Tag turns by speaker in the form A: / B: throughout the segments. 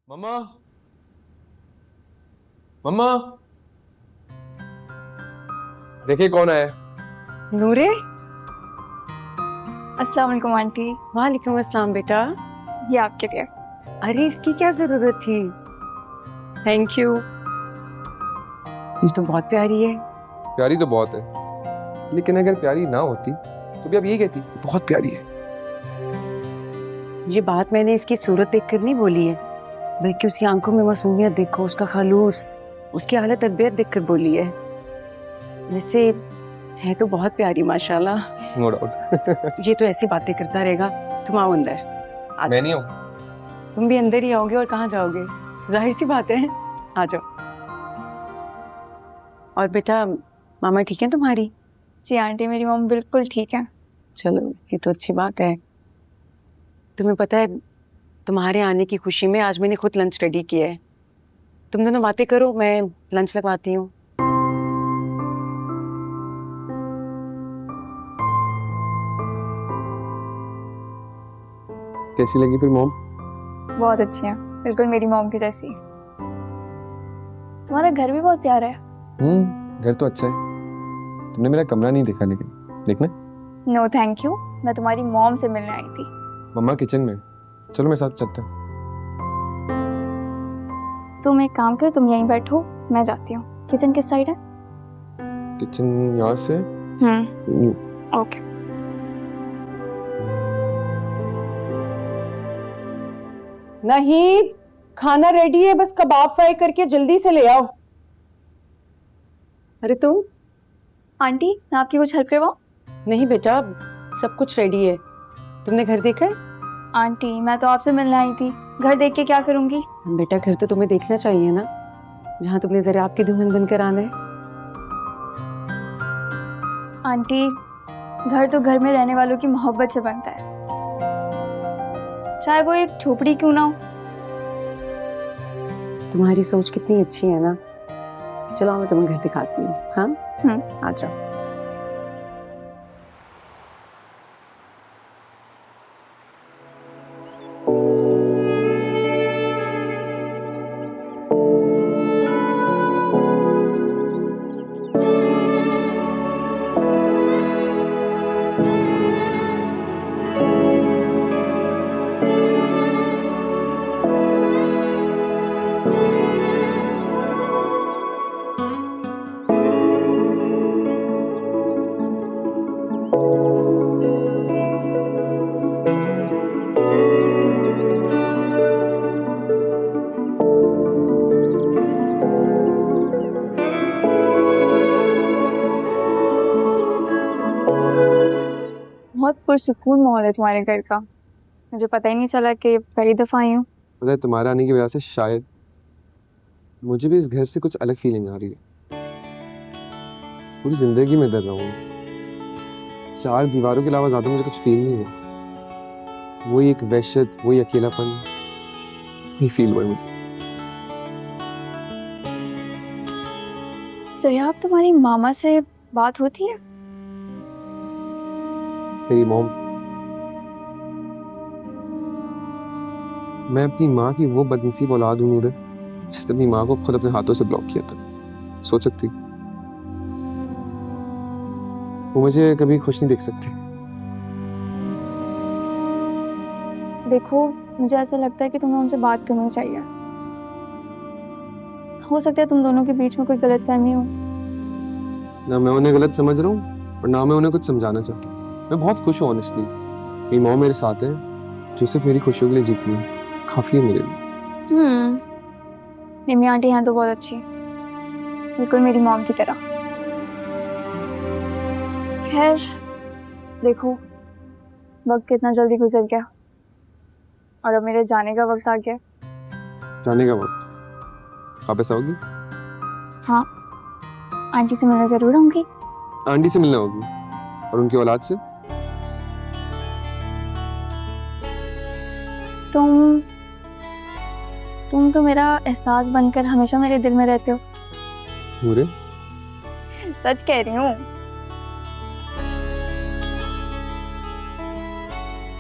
A: मम्मा, मम्मा, देखिए कौन है।
B: नूरे।
C: अस्सलाम वालेकुम आंटी।
B: वालेकुम अस्सलाम बेटा।
C: ये आपके लिए।
B: अरे इसकी क्या जरूरत थी। Thank you. ये तो बहुत प्यारी है।
A: प्यारी तो बहुत है, लेकिन अगर प्यारी ना होती तो भी आप यही कहती कि बहुत प्यारी है।
B: ये बात मैंने इसकी सूरत देखकर नहीं बोली है, बल्कि उसकी आंखों में मासूमियत देखो, उसका खालूस, उसकी हालत तरबियत देखकर बोली है। वैसे है तो बहुत प्यारी माशाल्लाह।
A: No doubt.
B: ये तो ऐसी बातें करता रहेगा। तुम आओ अंदर।
A: मैं नहीं हूँ।
B: तुम भी अंदर ही आओगे और कहाँ जाओगे, जाहिर सी बात है। आ जाओ। और बेटा मामा ठीक है तुम्हारी?
C: जी आंटी, मेरी मॉम बिल्कुल ठीक है।
B: चलो ये तो अच्छी बात है। तुम्हें पता है तुम्हारे आने की खुशी में आज मैंने खुद लंच रेडी किया है। तुम दोनों बातें करो, मैं लंच लगवाती हूँ।
A: कैसी लगी फिर मॉम?
C: बहुत अच्छी है, बिल्कुल मेरी मॉम की जैसी। तुम्हारा घर भी बहुत प्यारा है।
A: घर तो अच्छा है। तुमने मेरा कमरा नहीं देखा, लेकिन देखना।
C: नो थैंक यू, मैं तुम्हारी मॉम से मिलने आई थी।
A: मम्मा किचन में, चलो मेरे साथ चलते हैं।
C: तुम एक काम करो, तुम यहीं बैठो, मैं जाती हूँ। किचन किस साइड है?
A: किचन यहाँ से।
C: ओके।
B: नहीं, खाना रेडी है, बस कबाब फ्राई करके जल्दी से ले आओ। अरे तुम?
C: आंटी मैं आपकी कुछ हेल्प करवाऊँ?
B: नहीं बेटा, सब कुछ रेडी है। तुमने घर देखा है?
C: आंटी मैं तो आपसे मिलने आई थी, घर देख के क्या करूँगी?
B: बेटा घर तो तुम्हें देखना चाहिए ना, जहाँ तुमने जरा आपकी दुल्हन बनकर आना है।
C: आंटी घर तो घर में रहने वालों की मोहब्बत से बनता है, चाहे वो एक झोपड़ी क्यों ना हो।
B: तुम्हारी सोच कितनी अच्छी है ना। चलो मैं तुम्हें घर दिखाती हूँ। हाँ आ जाओ।
C: बहुत पुरसुकून माहौल है तुम्हारे घर का, मुझे पता ही नहीं चला कि पहली दफा आई हूँ।
A: पता है, तुम्हारे आने की वजह से शायद मुझे भी इस घर से कुछ अलग फीलिंग आ रही है। पूरी जिंदगी में डर रहा हूँ, चार दीवारों के अलावा ज्यादा मुझे कुछ फील नहीं हुआ। वही एक वहशत, वही अकेलापन, ये फील हुआ है मुझे।
C: सरियाब तुम्हारी मामा से बात होती है?
A: मेरी मॉम, मैं अपनी माँ की वो बदनसीब औलाद हूँ नूरे, जिसने अपनी माँ को खुद अपने हाथों से ब्लॉक किया था। सोच सकती, वो मुझे कभी खुश नहीं देख सकती।
C: देखो मुझे ऐसा लगता है कि तुम्हें उनसे बात करनी चाहिए। हो सकता है तुम दोनों के बीच में कोई गलतफहमी हो।
A: ना मैं उन्हें गलत समझ रहा हूँ और ना मैं उन्हें कुछ समझाना चाहता हूँ। मैं बहुत खुश हूँ ऑनेस्टली। मेरी मॉम मेरे साथ है, जो सिर्फ मेरी खुशियों के लिए जीती है, काफी है मेरे लिए।
C: निमी आंटी हैं तो बहुत अच्छी, बिल्कुल मेरी मॉम की तरह। खैर देखो, वक्त कितना जल्दी गुजर गया और अब मेरे जाने का वक्त आ गया।
A: जाने का वक्त? वापस आओगी?
C: हाँ, आंटी से मिलने जरूर आऊंगी।
A: आंटी से मिलना होगी और उनकी औलाद से।
C: तुम तो मेरा एहसास बनकर हमेशा मेरे दिल में रहते हो।
A: नूरे,
C: सच कह रही हूँ।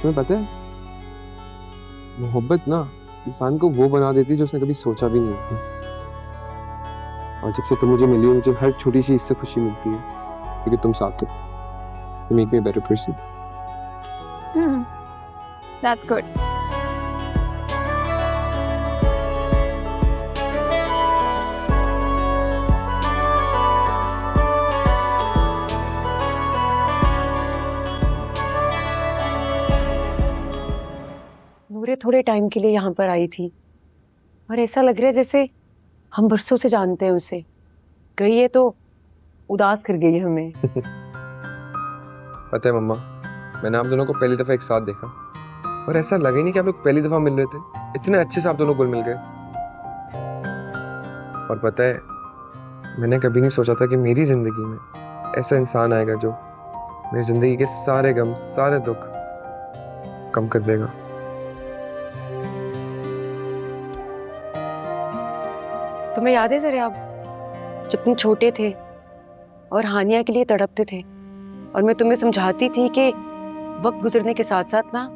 A: तुम्हें पता है, मोहब्बत ना इंसान को वो बना देती है जो उसने कभी सोचा भी नहीं होता। और जब से तुम मुझे मिली हो, मुझे हर छोटी सी इससे खुशी मिलती है क्योंकि तुम साथ हो। You make me a better person.
C: That's good.
B: नूरे थोड़े टाइम के लिए यहाँ पर आई थी और ऐसा लग रहा है जैसे हम बरसों से जानते हैं उसे। गई है तो उदास कर गई हमें।
A: पता है मम्मा, मैंने आप दोनों को पहली दफा एक साथ देखा और ऐसा लगा ही नहीं कि आप लोग पहली दफा मिल रहे थे। इतने अच्छे से आप दोनों घुल मिल गए। और पता है, मैंने कभी नहीं सोचा था कि मेरी जिंदगी में ऐसा इंसान आएगा जो मेरी जिंदगी के सारे गम, सारे दुख कम कर देगा।
B: तुम्हें याद है जरा, जब तुम छोटे थे और हानिया के लिए तड़पते थे और मैं तुम्हें समझाती थी कि वक्त गुजरने के साथ साथ ना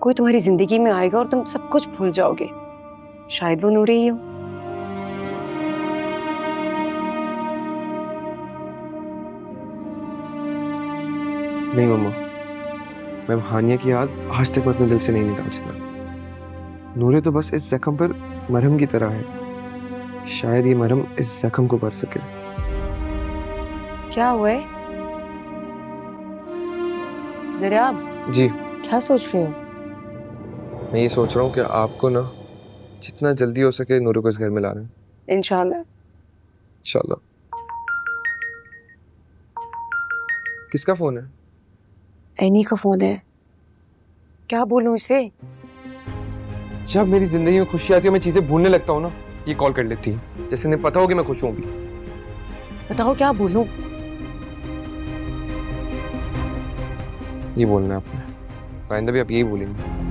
B: कोई तुम्हारी जिंदगी में आएगा और तुम सब कुछ भूल जाओगे। शायद वो नूरी ही हो।
A: नहीं मम्मा, मैं हानिया की याद आज तक मैं अपने दिल से नहीं निकाल सका। नूरे तो बस इस जख्म पर मरहम की तरह है। शायद ये मरहम इस जख्म को भर सके।
B: क्या हुआ है जरा?
A: जी,
B: क्या सोच रहे हो?
A: मैं ये सोच रहा हूँ कि आपको ना जितना जल्दी हो सके नूरे को इस घर में ला रहे हैं।
B: इंशाल्लाह।
A: इंशाल्लाह। किसका फोन है?
B: एनी का फोन है। क्या बोलूं इसे?
A: जब मेरी जिंदगी में खुशी आती है, मैं चीजें भूलने लगता हूँ ना, ये कॉल कर लेती है, जैसे इन्हें पता हो कि मैं खुश हूँ अभी।
B: बताओ क्या बोलूं?
A: ये बोलना है आपने, आइंदा भी आप यही बोलेंगे।